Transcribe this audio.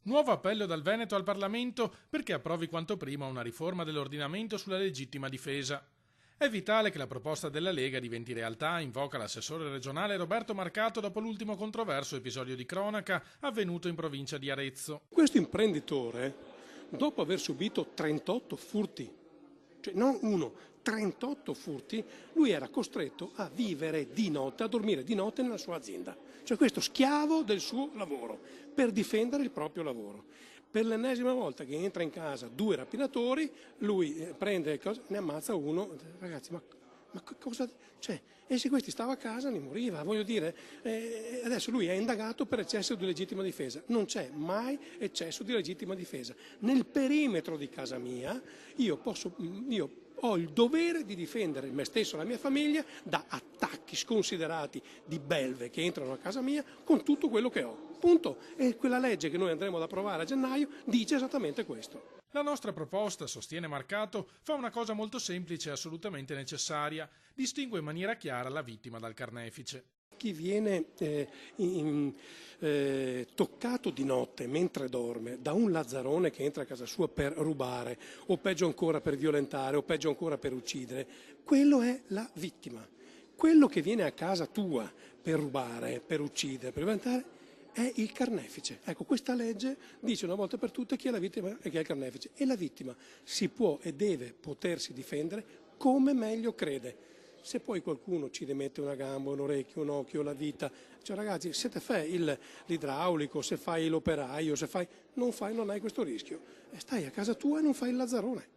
Nuovo appello dal Veneto al Parlamento perché approvi quanto prima una riforma dell'ordinamento sulla legittima difesa. È vitale che la proposta della Lega diventi realtà, invoca l'assessore regionale Roberto Marcato dopo l'ultimo controverso episodio di cronaca avvenuto in provincia di Arezzo. Questo imprenditore, dopo aver subito 38 furti, cioè non uno, 38 furti, lui era costretto a vivere di notte, a dormire di notte nella sua azienda. Cioè questo schiavo del suo lavoro, per difendere il proprio lavoro. Per l'ennesima volta che entra in casa 2 rapinatori, lui prende cosa, ne ammazza uno. Ragazzi, ma cosa... Cioè, e se questi stava a casa ne moriva, voglio dire, adesso lui è indagato per eccesso di legittima difesa. Non c'è mai eccesso di legittima difesa. Nel perimetro di casa mia io ho il dovere di difendere me stesso e la mia famiglia da attacchi sconsiderati di belve che entrano a casa mia con tutto quello che ho. Punto. E quella legge che noi andremo ad approvare a gennaio dice esattamente questo. La nostra proposta, sostiene Marcato, fa una cosa molto semplice e assolutamente necessaria: distingue in maniera chiara la vittima dal carnefice. Chi viene toccato di notte mentre dorme da un lazzarone che entra a casa sua per rubare, o peggio ancora per violentare, o peggio ancora per uccidere, quello è la vittima. Quello che viene a casa tua per rubare, per uccidere, per violentare, è il carnefice. Ecco, questa legge dice una volta per tutte chi è la vittima e chi è il carnefice. E la vittima si può e deve potersi difendere come meglio crede. Se poi qualcuno ci rimette una gamba, un orecchio, un occhio, la vita, cioè ragazzi, se te fai l'idraulico, se fai l'operaio, non hai questo rischio. Stai a casa tua e non fai il lazzarone.